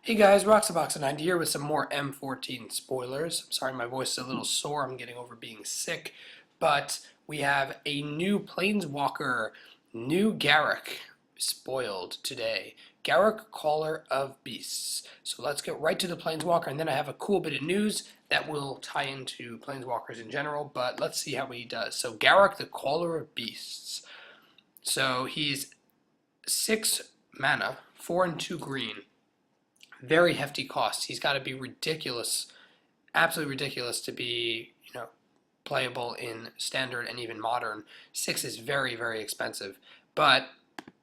Hey guys, Roxabox9 here with some more M14 spoilers. I'm sorry my voice is a little sore, I'm getting over being sick, but we have a new Planeswalker, new Garruk, spoiled today. Garruk, Caller of Beasts. So let's get right to the Planeswalker, and then I have a cool bit of news that will tie into Planeswalkers in general, but let's see how he does. So Garruk, the Caller of Beasts. So he's 6 mana, 4 and 2 green. Very hefty costs. He's got to be ridiculous, absolutely ridiculous to be, playable in standard and even modern. 6 is very, very expensive. But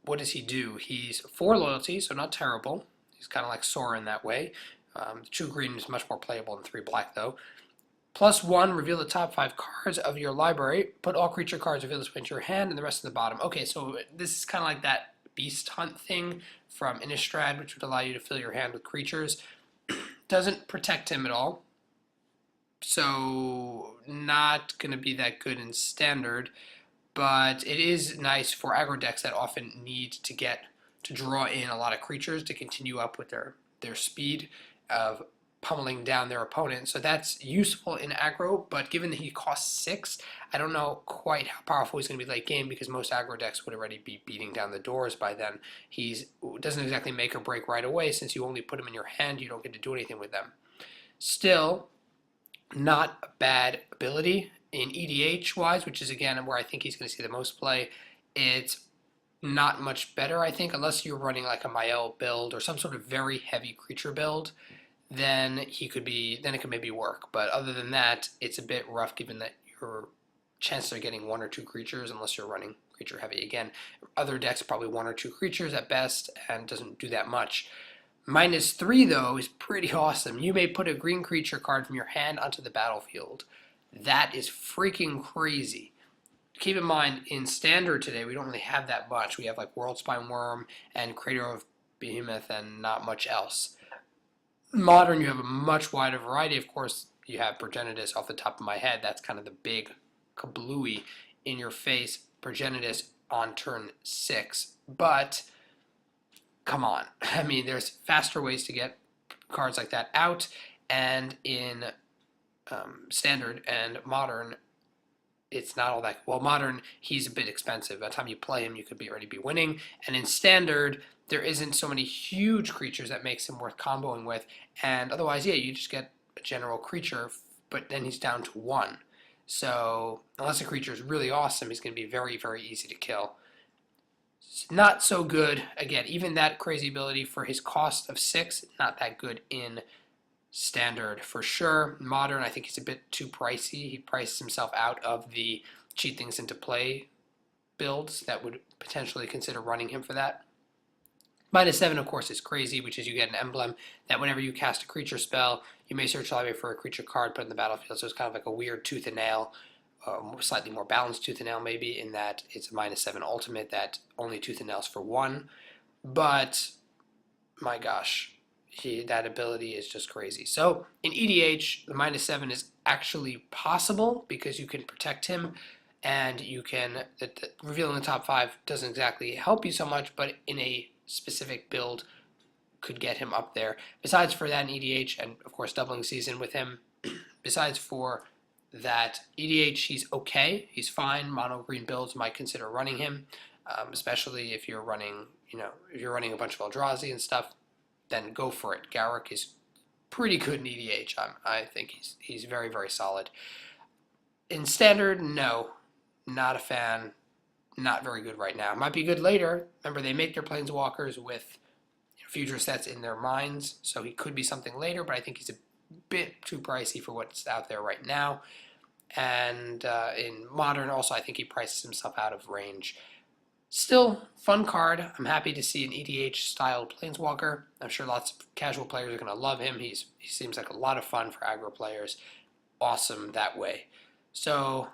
what does he do? He's 4 loyalty, so not terrible. He's kind of like Sora in that way. 2 green is much more playable than 3 black, though. +1, reveal the top 5 cards of your library. Put all creature cards revealed this way into your hand and the rest in the bottom. Okay, so this is kind of like that Beast Hunt thing from Innistrad, which would allow you to fill your hand with creatures. Doesn't protect him at all, so not going to be that good in Standard, but it is nice for aggro decks that often need to draw in a lot of creatures to continue up with their speed of pummeling down their opponent. So that's useful in aggro, but given that he costs 6, I don't know quite how powerful he's going to be late game because most aggro decks would already be beating down the doors by then. He doesn't exactly make or break right away since you only put him in your hand, you don't get to do anything with them. Still, not a bad ability in EDH wise, which is again where I think he's going to see the most play. It's not much better, I think, unless you're running like a Mael build or some sort of very heavy creature build. Then it could maybe work. But other than that, it's a bit rough given that your chances of getting 1 or 2 creatures, unless you're running creature heavy. Again, other decks probably 1 or 2 creatures at best and doesn't do that much. -3 though is pretty awesome. You may put a green creature card from your hand onto the battlefield. That is freaking crazy. Keep in mind, in Standard today, we don't really have that much. We have like Worldspine Worm and Crater of Behemoth and not much else. Modern, you have a much wider variety. Of course, you have Progenitus off the top of my head. That's kind of the big kablooey in your face Progenitus on turn 6. But come on. I mean, there's faster ways to get cards like that out. And in Standard and Modern, it's not all that well. Modern, he's a bit expensive. By the time you play him, you could already be winning. And in Standard, there isn't so many huge creatures that makes him worth comboing with. And otherwise, yeah, you just get a general creature, but then he's down to 1. So unless a creature is really awesome, he's going to be very, very easy to kill. It's not so good. Again, even that crazy ability for his cost of 6, not that good in Standard for sure. Modern, I think he's a bit too pricey. He prices himself out of the cheat things into play builds that would potentially consider running him for that. -7, of course, is crazy, which is you get an emblem that whenever you cast a creature spell, you may search the library for a creature card put in the battlefield. So it's kind of like a weird tooth and nail, slightly more balanced tooth and nail maybe, in that it's a -7 ultimate that only tooth and nails for 1. But my gosh, that ability is just crazy. So in EDH, the -7 is actually possible because you can protect him, and you can revealing the top 5 doesn't exactly help you so much, but in a specific build could get him up there. Besides for that in EDH, and of course doubling season with him, besides for that EDH, he's okay. He's fine. Mono green builds might consider running him, especially if you're running, if you're running a bunch of Eldrazi and stuff, then go for it. Garruk is pretty good in EDH. I think he's very, very solid. In Standard, no, not a fan. Not very good right now. Might be good later. Remember, they make their Planeswalkers with future sets in their minds, so he could be something later, but I think he's a bit too pricey for what's out there right now. And in Modern, also, I think he prices himself out of range. Still, fun card. I'm happy to see an EDH-styled Planeswalker. I'm sure lots of casual players are going to love him. He seems like a lot of fun for aggro players. Awesome that way. So,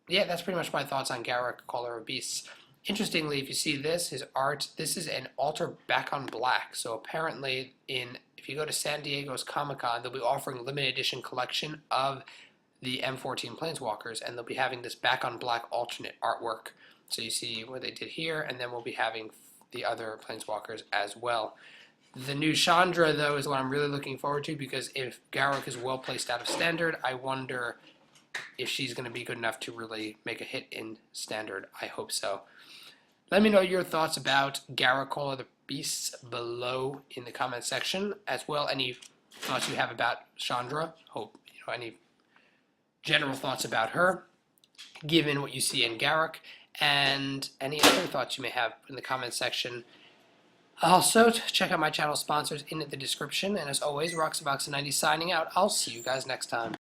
yeah, that's pretty much my thoughts on Garruk, Caller of Beasts. Interestingly, if you see this, his art, this is an altar back on black. So apparently, if you go to San Diego's Comic-Con, they'll be offering a limited edition collection of the M14 Planeswalkers, and they'll be having this back on black alternate artwork. So you see what they did here, and then we'll be having the other Planeswalkers as well. The new Chandra, though, is what I'm really looking forward to, because if Garruk is well placed out of Standard, I wonder if she's going to be good enough to really make a hit in Standard. I hope so. Let me know your thoughts about Garruk, Call of the Beasts, below in the comment section, as well any thoughts you have about Chandra. Hope any general thoughts about her, given what you see in Garruk, and any other thoughts you may have in the comment section. Also, check out my channel sponsors in the description, and as always, Roxabox90 signing out. I'll see you guys next time.